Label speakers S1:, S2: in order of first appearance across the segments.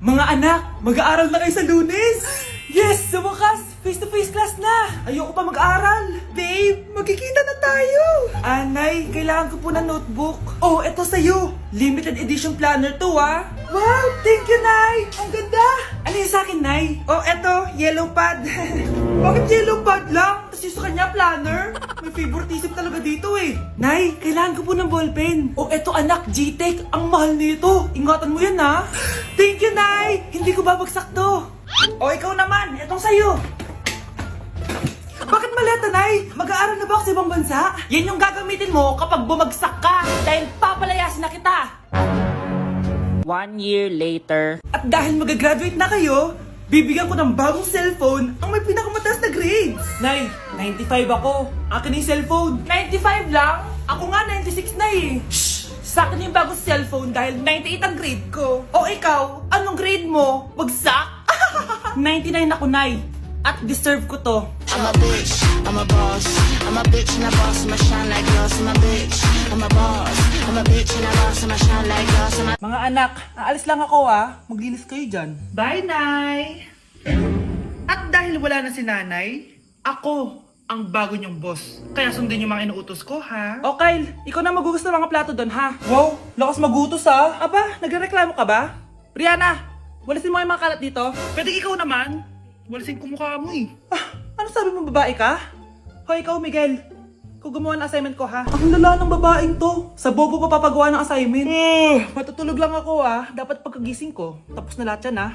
S1: Mga anak, mag-aaral na kayo sa Lunes! Yes! Sa wakas! Face-to-face class na! Ayoko pa mag-aaral! Babe, magkikita na tayo! Anay, kailangan ko po ng notebook. Oh, eto sa'yo! Limited edition planner to, ah! Wow! Thank you, Nay! Ang ganda! Ano yung sa'kin, Nay? Oh, eto, yellow pad. Bakit yellow pad lang? Tapos yung sa kanya, planner? May favoritism talaga dito eh. Nay, kailangan ko po ng ballpen. Oh, eto anak, G-Tech. Ang mahal nito. Ingatan mo yan, ha? Thank you, Nay! Hindi ko babagsak to. O, ikaw naman. Etong sa'yo. Bakit maleta, Nay? Mag-aaral na ba ako sa ibang bansa? Yan yung gagamitin mo kapag bumagsak ka. Dahil papalayasin na kita.
S2: 1 year later.
S1: At dahil mag-graduate na kayo, bibigyan ko ng bagong cellphone ang may pinakamataas na grades. Nay, 95 ako. Akin yung cellphone. 95 lang? Ako nga 96 na eh. Shh! Sa akin yung bagong cellphone dahil 98 ang grade ko. O ikaw, anong grade mo? Bagsak? 99 ako, Nay. At deserve ko to.
S3: I'm a bitch, I'm a boss. I'm a bitch and a boss, I'ma shine like glass. I'm a bitch, I'm a boss. I'm a bitch and a boss, I'ma shine like glass.
S1: Mga anak, aalis lang ako Maglinis kayo dyan. Bye, Nay! At dahil wala na si Nanay, ako ang bago niyong boss. Kaya sundin yung mga inuutos ko, ha? O, Kyle, ikaw na magugas ng mga plato doon, ha? Wow, lakas magutos, ha? Aba, nagrereklamo ka ba? Brianna, walasin mo yung mga kalat dito. Pwede ikaw naman. Walasin ko mukha mo, eh. Ano sabi mo, babae ka? Hoy, ikaw, Miguel. Ikaw gumawa ng assignment ko, ha? Ang lala ng babaeng to. Sa bobo pa papagawa ng assignment. Matutulog lang ako, Dapat pagkagising ko, tapos na lahat yan,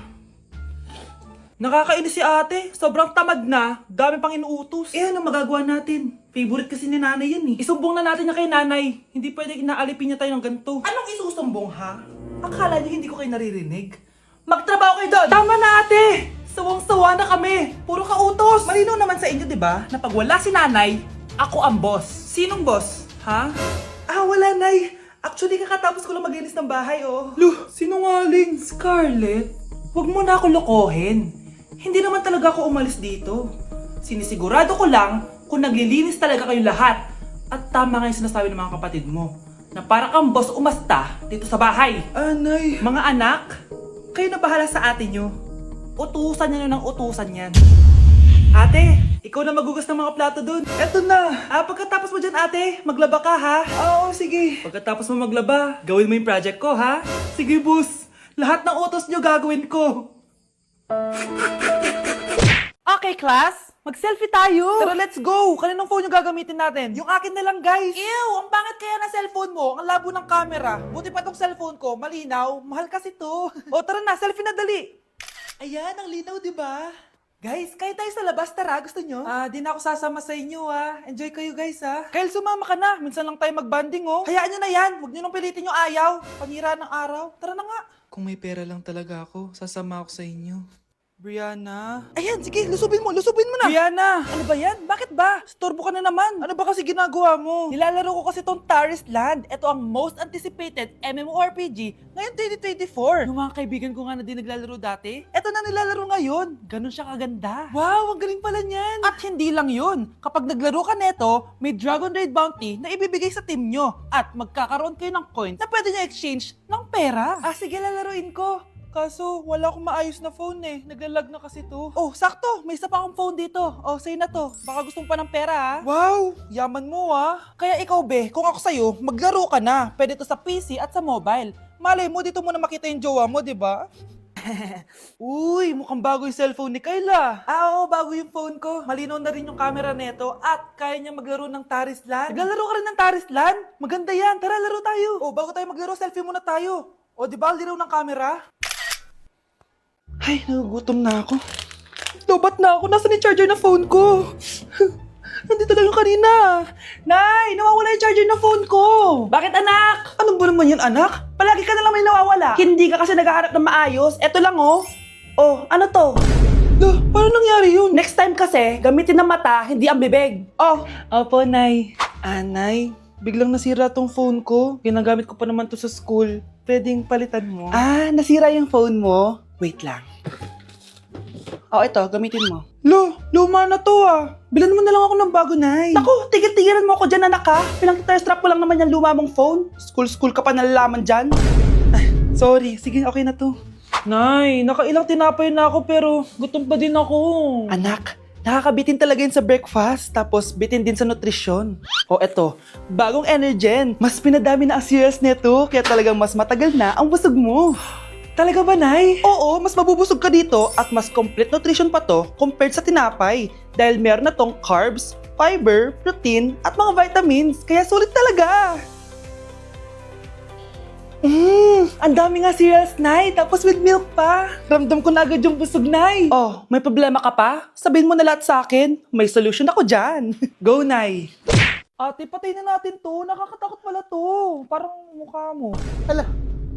S1: Nakakainis si ate. Sobrang tamad na. Dami pang inuutos. Ano magagawa natin? Favorite kasi ni nanay yan, eh. Isumbong na natin niya kay nanay. Hindi pwede inaalipin niya tayo ng ganito. Anong isusumbong, ha? Akala niyo hindi ko kayo naririnig? Magtrabaho kayo doon! Tama na, ate! Sawang-sawa na kami! Puro kautos! Malinaw naman sa inyo, di ba? Na pag wala si nanay, ako ang boss. Sinong boss? Ha? Wala, Nay. Actually, kakatapos ko lang maglinis ng bahay, oh. Luh, sinungaling. Scarlett, huwag mo na ako lokohin. Hindi naman talaga ako umalis dito. Sinisigurado ko lang kung naglilinis talaga kayo lahat. At tama nga yung sinasabi ng mga kapatid mo. Na para kang boss umasta dito sa bahay. Nay. Mga anak, kayo na bahala sa ate nyo. Utusan niyo ng utusan yan. Ate, ikaw na magugas ng mga plato dun. Eto na. Pagkatapos mo dyan, ate, maglaba ka, ha? Oo, sige. Pagkatapos mo maglaba, gawin mo yung project ko, ha? Sige, boss. Lahat ng utos niyo gagawin ko. Okay, class. Mag-selfie tayo. Tara, let's go. Kaninong phone yung gagamitin natin? Yung akin na lang, guys. Ew, ang pangit kaya na cellphone mo. Ang labo ng camera. Buti pa tong cellphone ko. Malinaw. Mahal kasi to. O, tara na. Selfie na dali. Ayan, ang linaw, di ba? Guys, kayo tayo sa labas, tara. Gusto nyo? Di na ako sasama sa inyo, Enjoy kayo, guys, Kyle, sumama ka na. Minsan lang tayo mag-banding, Hayaan nyo na yan. Huwag nyo nang pilitin yung ayaw. Panira ng araw. Tara na nga. Kung may pera lang talaga ako, sasama ako sa inyo. Brianna? Ayan, sige, lusubin mo na. Brianna! Ano ba yan? Bakit ba? Storbo ka na naman. Ano ba kasi ginagawa mo? Nilalaro ko kasi tong Taris Land. Ito ang most anticipated MMORPG ngayon 2024. Yung mga kaibigan ko nga na din naglalaro dati, ito na nilalaro ngayon. Ganun siya kaganda. Wow, ang galing pala niyan. At hindi lang yun. Kapag naglaro ka neto, may Dragon Raid Bounty na ibibigay sa team nyo. At magkakaroon kayo ng coins na pwede nyo exchange ng pera. Sige, lalaruin ko. Kaso, wala akong maayos na phone Naglalag na kasi to. Oh, sakto! May isa pa akong phone dito. Oh, sa'yo na to. Baka gusto mo pa ng pera, Wow! Yaman mo, Kaya ikaw, be, kung ako sa'yo, maglaro ka na. Pwede to sa PC at sa mobile. Malay mo, dito mo na makita yung jowa mo, di ba? Uy, mukhang bago yung cellphone ni Kayla. Oo, bago yung phone ko. Malinaw na rin yung camera neto at kaya niya maglaro ng Taris Land. Naglalaro ka rin ng Taris Land? Maganda yan. Tara, laro tayo. Oh, bago tayo maglaro, selfie muna tayo. Oh, di ba, linaw ng camera? Ay, nagugutom na ako. Lobat na ako. Nasaan yung charger na phone ko? Nandito lang yung kanina. Nay, nawawala yung charger na phone ko. Bakit, anak? Ano ba naman yun, anak? Palagi ka na lang may nawawala. Hindi ka kasi naghahanap ng maayos. Eto lang, Oh, ano to? Paano nangyari yun? Next time kasi, gamitin ng mata, hindi ang bibig. Oh. Opo, Nay. Nay, biglang nasira tong phone ko. Ginagamit ko pa naman to sa school. Pwedeng palitan mo. Nasira yung phone mo? Wait lang. Ito, gamitin mo. Luma na to Bilan mo na lang ako ng bago, Nay. Naku, tigil-tigilan mo ako dyan, anak, Pinang-test-strap ko lang naman yung luma mong phone. School ka pa nalalaman dyan. Sorry, sige, okay na to. Nay, nakailang tinapay na ako pero gutom pa din ako. Anak, nakakabitin talaga yun sa breakfast, tapos bitin din sa nutrisyon. O eto, bagong Energen. Mas pinadami na ang cereals nito, kaya talagang mas matagal na ang busog mo. Talaga ba, Nay? Oo, mas mabubusog ka dito at mas complete nutrition pa to compared sa tinapay. Dahil meron na tong carbs, fiber, protein, at mga vitamins. Kaya sulit talaga. Ang dami nga cereals, Nay. Tapos with milk pa. Ramdam ko na agad yung busog, Nay. Oh, may problema ka pa? Sabihin mo na lahat sa akin. May solution ako dyan. Go, Nay. Ate, patay na natin to. Nakakatakot pala to. Parang mukha mo.
S4: Hala,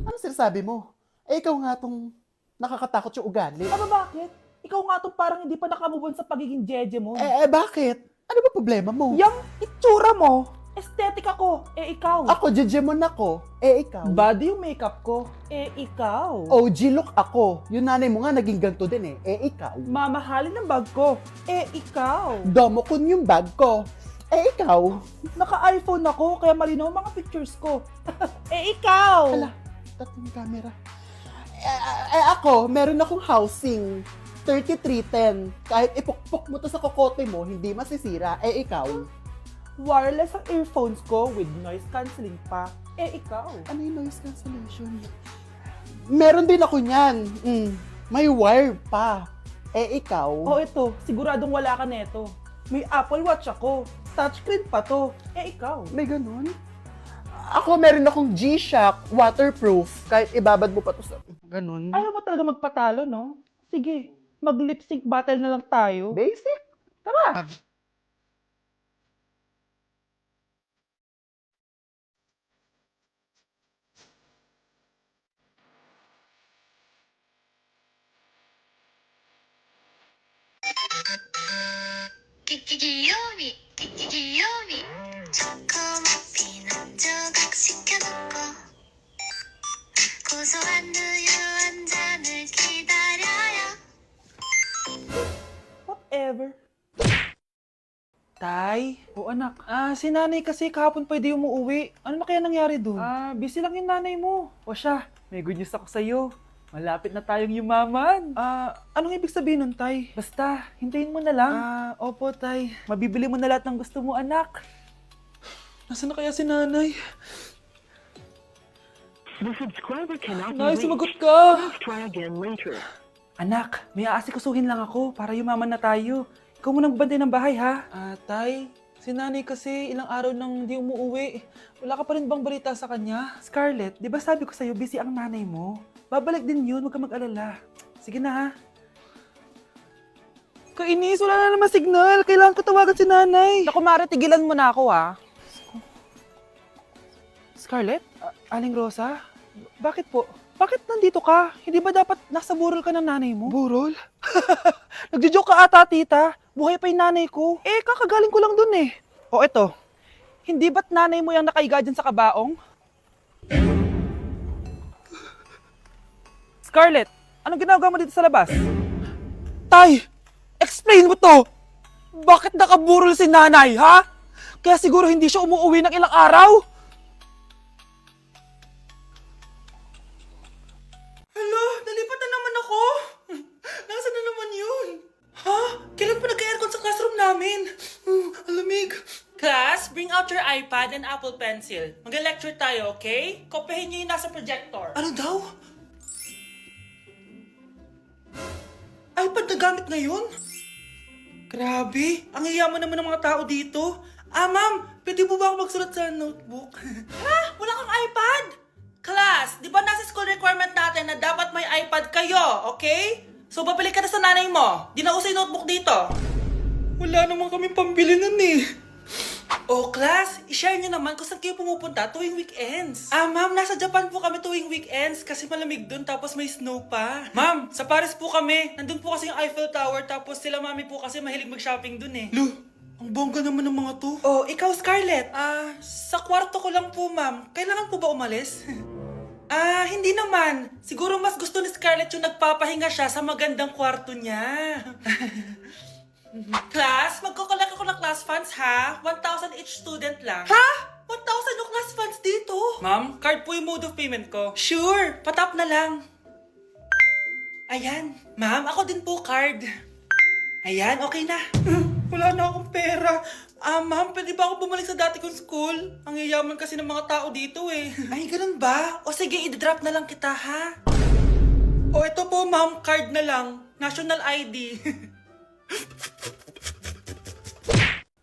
S4: ano sinasabi mo? Eh, ikaw nga tong nakakatakot yung ugali.
S1: Aba, bakit? Ikaw nga to parang hindi pa nakamubon sa pagiging jeje mo.
S4: Bakit? Ano ba problema mo?
S1: Yung itsura mo, aesthetic ako. Ikaw.
S4: Ako, jejemon ako. Ikaw.
S1: Body yung makeup ko. Ikaw.
S4: OG look ako. Yung nanay mo nga naging ganito din ikaw.
S1: Mamahalin ng bag ko. Ikaw.
S4: Domokun yung bag ko. Ikaw.
S1: Naka-iPhone ako, kaya malinaw ang mga pictures ko. Ikaw.
S4: Hala, tatlong camera. Ako, meron akong housing. 3310. Kahit ipukpok mo to sa kokote mo, hindi masisira. Ikaw.
S1: Wireless ang earphones ko with noise cancelling pa. Ikaw.
S4: Ano yung noise cancellation? Meron din ako niyan. May wire pa. Ikaw.
S1: Oh, ito. Siguradong wala ka neto. May Apple Watch ako. Touchscreen pa to. Ikaw.
S4: May ganun? Ako, meron akong G-Shock waterproof. Kahit ibabad mo pa to sa... Ganun.
S1: Ayaw mo talaga magpatalo, no? Sige, mag-lip sync battle na lang tayo.
S4: Basic.
S1: Tara!
S5: 귀요미 귀요미 초코머핀 한 조각 시켜놓고 고소한 우유 한 잔을 기다려요
S1: Whatever. Tay? O anak, si nanay kasi kahapon pwede umuwi. Ano na kaya nangyari doon? Busy lang yung nanay mo. O siya, may good news ako sa'yo. Malapit na tayong yumaman. Anong ibig sabihin nun, Tay? Basta, hintayin mo na lang. Opo, Tay. Mabibili mo na lahat ng gusto mo, anak. Nasaan na kaya si nanay?
S6: The subscriber cannot be
S1: Nay,
S6: reached.
S1: sumagot ka!
S6: Please try again later.
S1: Anak, may aasikasuhin lang ako para yumaman na tayo. Ikaw munang bantay ng bahay, ha? Tay, si nanay kasi ilang araw nang di umuwi. Wala ka pa rin bang balita sa kanya? Scarlett, di ba sabi ko sa'yo busy ang nanay mo? Babalik din yun, huwag ka mag-alala. Sige na, ha? Kainis, wala na naman signal. Kailangan ko tawagan si nanay. Naku, Mare, tigilan mo na ako, ha? Scarlett? Aling Rosa? Bakit po? Bakit nandito ka? Hindi ba dapat nasa burol ka ng nanay mo? Burol? Nagjo-joke ka ata, tita. Buhay pa yung nanay ko. Kakagaling ko lang dun eh. O eto, hindi ba't nanay mo yung nakaiga dyan sa kabaong? Scarlett, anong ginagawa mo dito sa labas? Tay, explain mo to! Bakit nakaburol si nanay, ha? Kaya siguro hindi siya umuwi ng ilang araw? Hala, nalipat na naman ako. Nasaan na naman yun? Ha? Kailan pa nagka-aircon sa classroom namin? Alamig. Class, bring out your iPad and Apple Pencil. Mag-lecture tayo, okay? Kopyahin niyo yung nasa projector. Ano daw? iPad na gamit ngayon? Grabe, ang yayaman naman ng mga tao dito. Ma'am, pwede mo ba ako magsulat sa notebook? Ha? Wala kang iPad? Class, di ba nasa school requirement natin na dapat may iPad kayo, okay? So, babalik ka na sa nanay mo. Di na uso yung notebook dito. Wala naman kami pambili nun eh. Oh, class, i-share nyo naman kung saan kayo pumupunta tuwing weekends. Ma'am, nasa Japan po kami tuwing weekends kasi malamig dun tapos may snow pa. Ma'am, sa Paris po kami. Nandun po kasi yung Eiffel Tower tapos sila mami po kasi mahilig mag-shopping dun eh. Lu, ang bongga naman ng mga to. Oh, ikaw Scarlett. Sa kwarto ko lang po, ma'am. Kailangan po ba umalis? Hindi naman. Siguro mas gusto ni Scarlett yung nagpapahinga siya sa magandang kwarto niya. Class, magkukulak ako ng class funds ha? 1,000 each student lang. Ha? 1,000 yung class funds dito? Ma'am, card po yung mode of payment ko. Sure, patap na lang. Ayan, ma'am, ako din po card. Ayan, okay na. Wala na akong pera. Ma'am, pwede ba ako bumalik sa dati kong school? Ang yayaman kasi ng mga tao dito eh. Ay, ganun ba? O sige, i-drop na lang kita, ha? O ito po, ma'am, card na lang. National ID.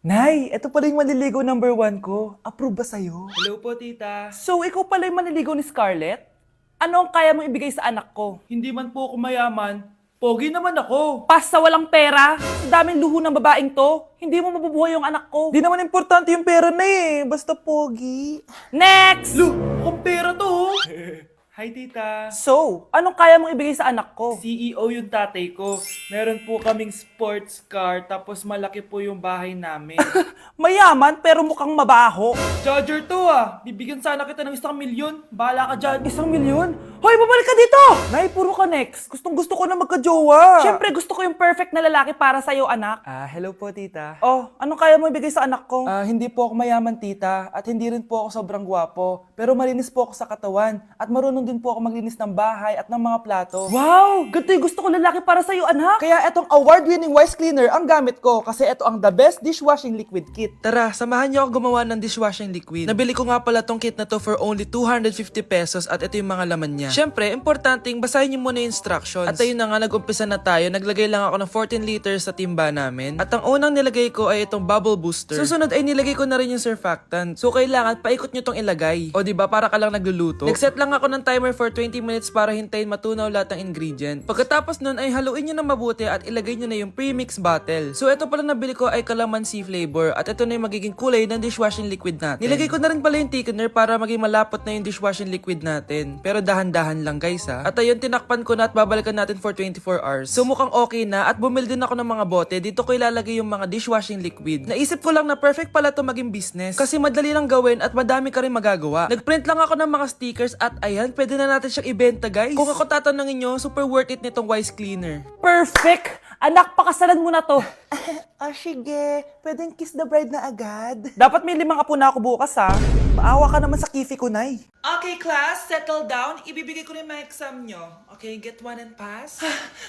S1: Nay, ito pala yung manliligaw number 1 ko. Approve ba sa'yo? Hello po, tita. So, ikaw pala yung manliligaw ni Scarlett? Ano ang kaya mong ibigay sa anak ko? Hindi man po ako mayaman. Pogi naman ako. Pas sa walang pera. Sa daming luho ng babaeng to, hindi mo mabubuhay yung anak ko. Di naman importante yung pera na eh. Basta pogi. Next! Lu, mukhang pera to. Hi, tita. So, anong kaya mong ibigay sa anak ko? CEO yung tatay ko. Meron po kaming sports car, tapos malaki po yung bahay namin. Mayaman, pero mukhang mabaho. Charger to ah. Bibigyan sana kita ng 1 milyon. Bahala ka dyan. 1 milyon? Hoy, bumalik ka dito! Nay, puro ka next. Gustong gusto ko na magka-jowa. Siyempre, gusto ko yung perfect na lalaki para sa'yo, anak. Hello po, tita. Oh, anong kaya mo ibigay sa anak ko? Hindi po ako mayaman, tita. At hindi rin po ako sobrang gwapo. Pero malinis po ako sa katawan. At marunong din po ako maglinis ng bahay at ng mga plato. Wow! Ganito yung gusto ko lalaki para sa'yo, anak. Kaya etong award-winning Wise Cleaner ang gamit ko. Kasi ito ang the best dishwashing liquid kit. Tara, samahan niyo ako gumawa ng dishwashing liquid. Nabili ko nga pala tong kit na to for only 250 pesos at ito yung mga laman niya. Siyempre, importanteng basahin niyo muna yung instructions. At ayun na nga, nag-umpisa na tayo. Naglagay lang ako ng 14 liters sa timba namin. At ang unang nilagay ko ay itong bubble booster. Susunod ay nilagay ko na rin yung surfactant. So kailangan paikot niyo tong ilagay. O diba, para ka lang nagluluto. Nag-set lang ako ng timer for 20 minutes para hintayin matunaw lahat ng ingredient. Pagkatapos nun ay haluin niyo na mabuti at ilagay niyo na yung premix bottle. So ito pala nabili ko ay calamansi flavor at ito na yung magiging kulay ng dishwashing liquid natin. Nilagay ko na rin pala yung thickener para maging malapot na yung dishwashing liquid natin. Pero dahan-dahan lang guys ha. At ayun, tinakpan ko na at babalikan natin for 24 hours. So mukhang okay na at bumili din ako ng mga bote. Dito ko ilalagay yung mga dishwashing liquid. Naisip ko lang na perfect pala to maging business kasi madali lang gawin at madami ka rin magagawa. Nagprint lang ako ng mga stickers at ayan, pwede na natin siyang ibenta guys. Kung ako tatanungin nyo, super worth it nitong Wise Cleaner. Perfect! Anak, pakasalan mo na to. Sige. Pwedeng kiss the bride na agad. Dapat may 5 apo na ako bukas ha. Maawa ka naman sa kifi ko, Nay. Okay, class. Settle down. Ibibigay ko na yung mga exam nyo. Okay, get 1 and pass.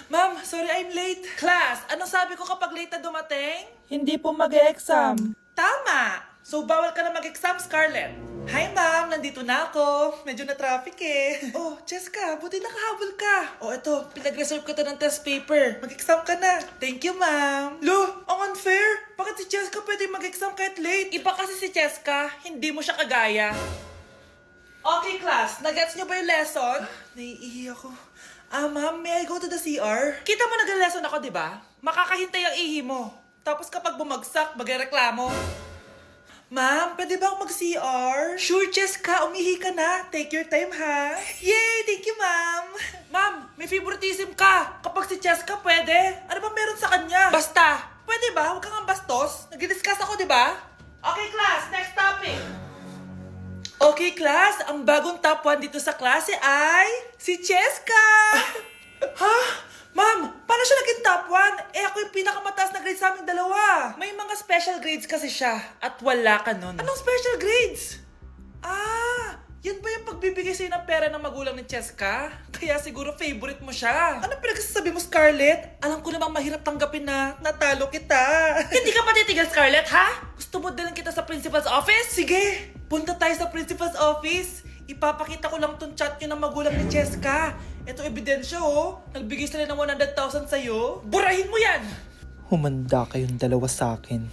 S1: Ma'am, sorry I'm late. Class, anong sabi ko kapag late na dumating? Hindi po mag-e-exam. Tama! So, bawal ka na mag-exam, Scarlett. Hi, ma'am. Nandito na ako. Medyo na-traffic eh. Oh, Cheska, buti nakahabol ka. Oh, eto. Pinag-reserve ka to ng test paper. Mag-exam ka na. Thank you, ma'am. Lo, ang unfair. Bakit si Cheska pwede mag-exam kahit late? Iba kasi si Cheska. Hindi mo siya kagaya. Okay, class. Nagets niyo ba yung lesson? Naiihi ako. Ma'am, may I go to the CR? Kita mo nag-lesson ako, di ba? Makakahintay ang ihi mo. Tapos kapag bumagsak, magreklamo. Ma'am, pwede ba ako mag-CR? Sure, Cheska. Umihi ka na. Take your time, ha? Yay! Thank you, ma'am. Ma'am, may favoritism ka. Kapag si Cheska, pwede. Ano ba meron sa kanya? Basta. Pwede ba? Huwag kang bastos. Nag-discuss ako, di ba? Okay, class. Next topic. Okay, class. Ang bagong top 1 dito sa klase ay si Cheska. Ha? Ma'am, paano siya naging top 1? Ako yung pinakamataas na grade sa aming dalawa. May mga special grades kasi siya at wala ka nun. Anong special grades? Yan ba yung pagbibigay sa'yo ng pera ng magulang ni Cheska? Kaya siguro favorite mo siya. Ano pinagsasabi mo, Scarlett? Alam ko namang mahirap tanggapin na natalo kita. Hindi ka patitigil, Scarlett, ha? Gusto mo dalhin kita sa principal's office? Sige, punta tayo sa principal's office. Ipapakita ko lang tong chat nyo ng magulang ni Cheska. Ito ebidensya oh. Nagbigay sila ng 100,000 sa'yo. Burahin mo yan!
S7: Humanda kayong dalawa sa akin.